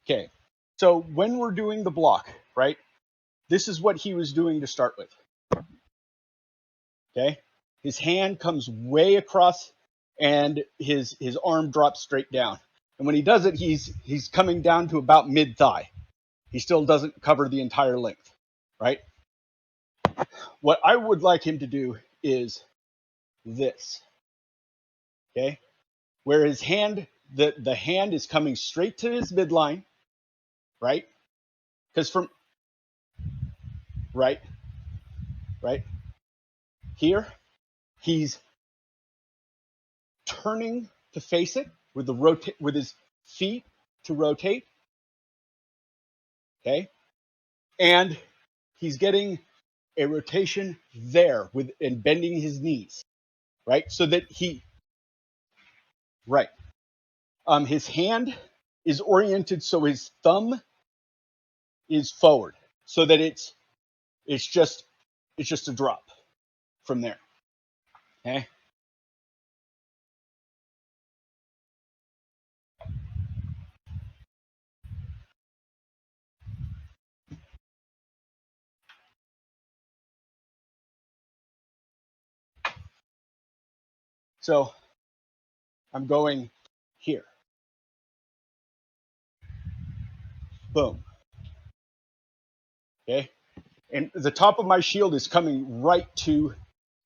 Okay, so when we're doing the block, right, this is what he was doing to start with. Okay, his hand comes way across and his arm drops straight down. And when he does it, he's coming down to about mid-thigh. He still doesn't cover the entire length, right? What I would like him to do is this, okay? Where his hand, the hand is coming straight to his midline, right? Because from, right, here, he's turning to face it with with his feet to rotate, okay? And he's getting a rotation there and bending his knees, right? So that right. His hand is oriented so his thumb is forward, so that it's just a drop from there. Okay. So I'm going here. Boom. Okay. And the top of my shield is coming right to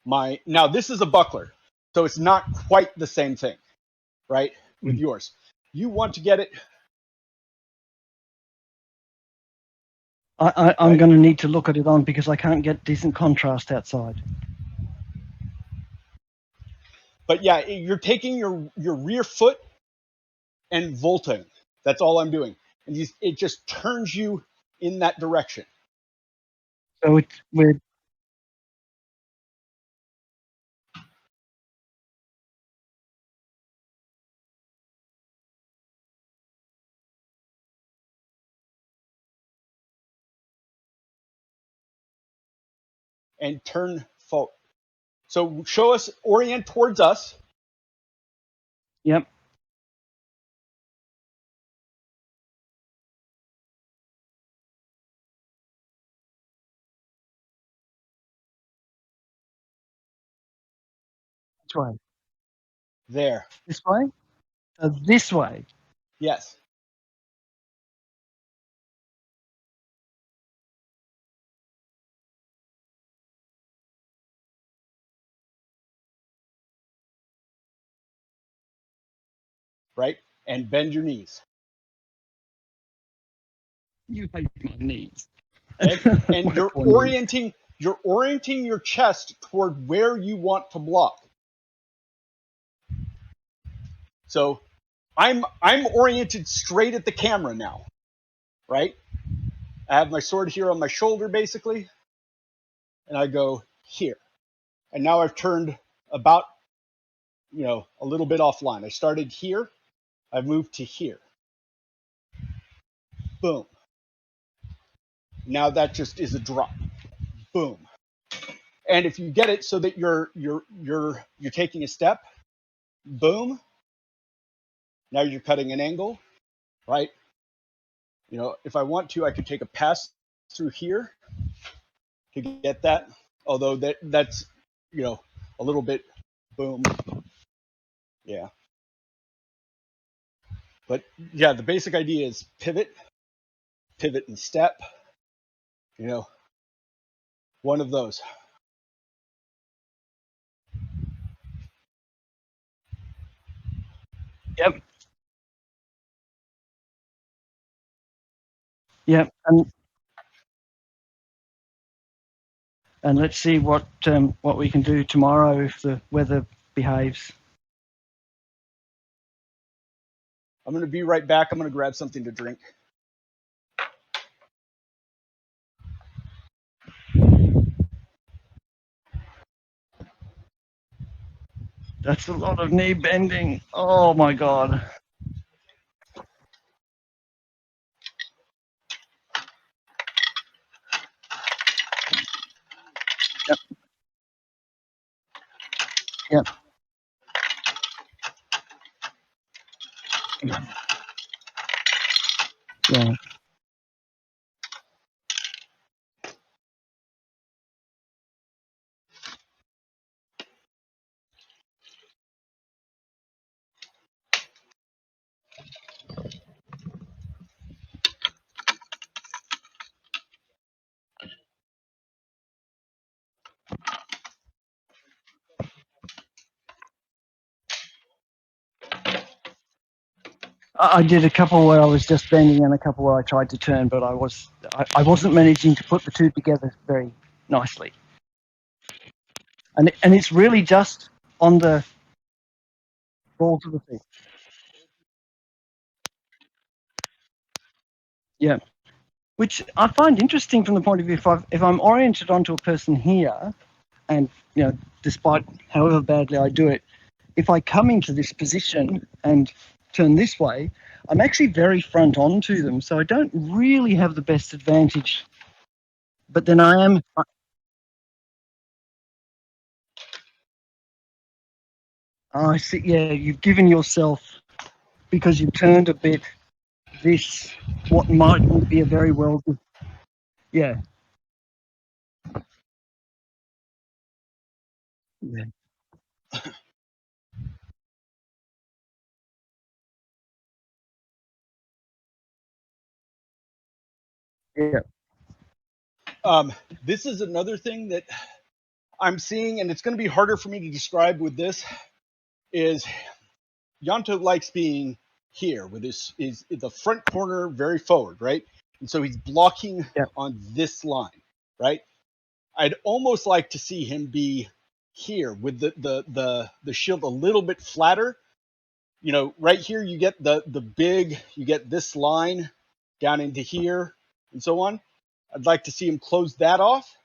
my, now this is a buckler, so it's not quite the same thing, right? With yours. You want to get it. I'm going to need to look at it on because I can't get decent contrast outside. But yeah, you're taking your rear foot and vaulting. That's all I'm doing. And it just turns you in that direction. So we're and turn forward. So show us, orient towards us. Yep. Which way? There. This way? This way. Yes. Right? And bend your knees. You hate my knees. Okay? And you're orienting your chest toward where you want to block. So I'm oriented straight at the camera now. Right? I have my sword here on my shoulder basically. And I go here. And now I've turned about, a little bit offline. I started here. I've moved to here. Boom. Now that just is a drop. Boom. And if you get it so that you're taking a step, boom. Now you're cutting an angle, right? If I want to, I could take a pass through here to get that. Although that's a little bit boom. Yeah. But yeah, the basic idea is pivot and step. One of those. Yep. Yep. And let's see what we can do tomorrow if the weather behaves. I'm going to be right back. I'm going to grab something to drink. That's a lot of knee bending. Oh my God. Yep. Yep. Yeah. I did a couple where I was just bending and a couple where I tried to turn, but I wasn't managing to put the two together very nicely. And it's really just on the balls of the feet. Yeah. Which I find interesting from the point of view if I'm oriented onto a person here, and despite however badly I do it, if I come into this position and turn this way, I'm actually very front on to them, so I don't really have the best advantage. But then I am. I see. Yeah, you've given yourself, because you've turned a bit, this what might be a very well. Yeah. Yeah. Yeah. This is another thing that I'm seeing, and it's going to be harder for me to describe with this, is Yanto likes being here with his the front corner very forward, right? And so he's blocking Yeah. on this line, right? I'd almost like to see him be here with the shield a little bit flatter. Right here you get you get this line down into here and so on. I'd like to see him close that off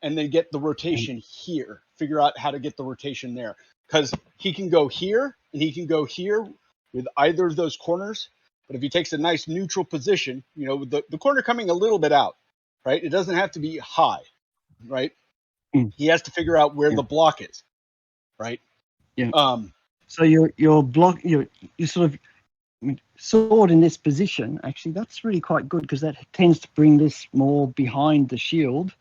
and then get the rotation here. Figure out how to get the rotation there, because he can go here and he can go here with either of those corners. But if he takes a nice neutral position, with the corner coming a little bit out, right? It doesn't have to be high, right? Mm. He has to figure out where Yeah. the block is, right? Yeah. So your block, your sort of sword in this position, actually, that's really quite good, because that tends to bring this more behind the shield,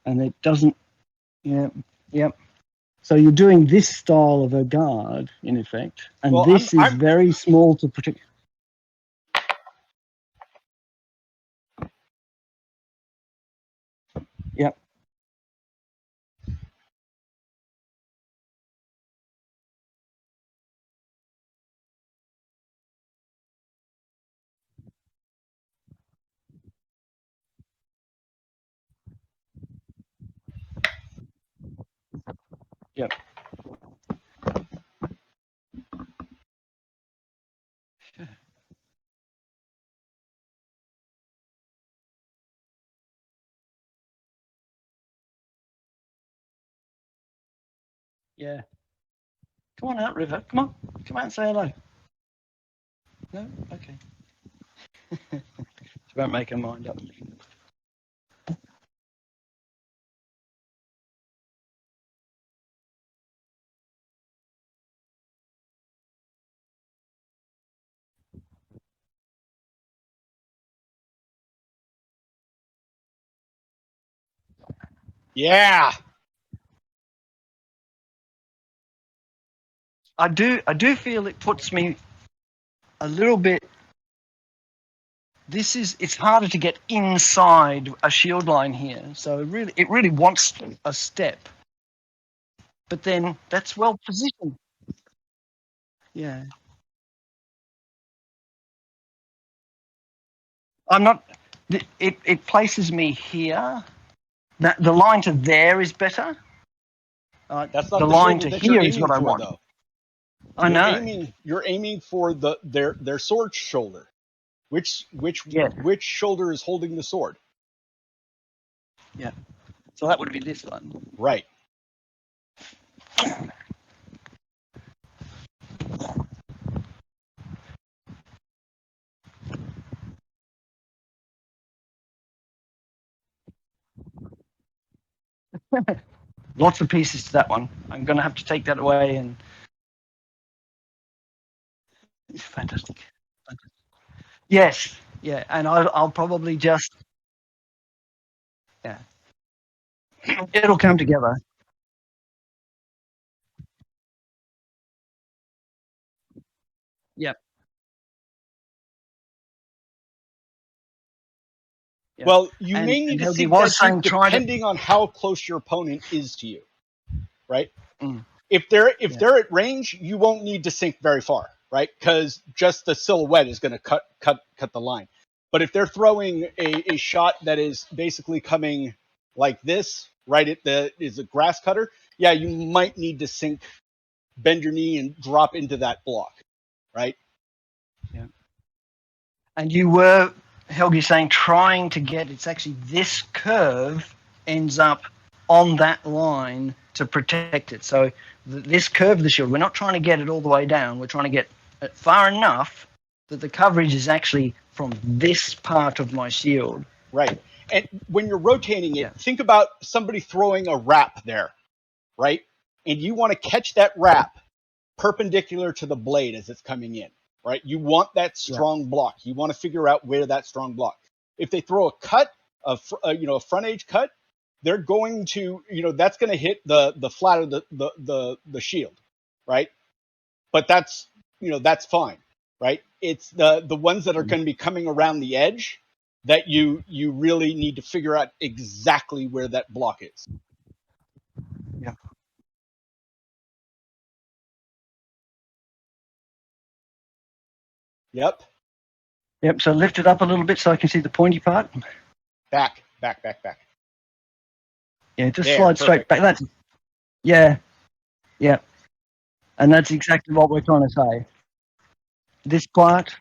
and it doesn't. Yeah. Yep. So you're doing this style of a guard, in effect, and Well, this is I'm very small to protect. Yep. Yep. Yeah. Come on out, River. Come on. Come out and say hello. No? Okay. She won't make her mind up. yeah. I do feel it puts me a little bit. It's harder to get inside a shield line here, so it really wants a step, but then that's well positioned. Yeah, I'm not. It places me here. That the line to there is better. That's The not the line shoulder to that you're here is aiming what I for, want. though. I know. You're aiming for their sword shoulder. Which Yeah. which shoulder is holding the sword? Yeah. So that would be this one. Right. Lots of pieces to that one. I'm going to have to take that away, and it's fantastic. Yes. Yeah, and I'll probably just, yeah, it'll come together. Yep. Yep. Well, you may And need to Helgi sink was that deep saying try to. depending on how close your opponent is to you, right? Mm, If they're yeah. at range, you won't need to sink very far, right? Because just the silhouette is going to cut the line. But if they're throwing a shot that is basically coming like this, right at the is a grass cutter, yeah, you might need to sink, bend your knee, and drop into that block, right? Yeah. And you were, Helgi, saying trying to get, it's actually this curve ends up on that line to protect it. So this curve of the shield, we're not trying to get it all the way down. We're trying to get it far enough that the coverage is actually from this part of my shield. Right. And when you're rotating it, Yeah. think about somebody throwing a wrap there, right? And you want to catch that wrap perpendicular to the blade as it's coming in, right? You want that Yeah. strong block. You want to figure out where that strong block. If they throw a cut, a front edge cut, they're going to, that's going to hit the flat of the shield, right? But that's fine, right? It's the ones that are going to be coming around the edge that you really need to figure out exactly where that block is. Yeah. Yep. Yep. So lift it up a little bit so I can see the pointy part. Back. Yeah, just There, slide straight perfect. back. That's, yeah. Yeah. And that's exactly what we're trying to say. This part.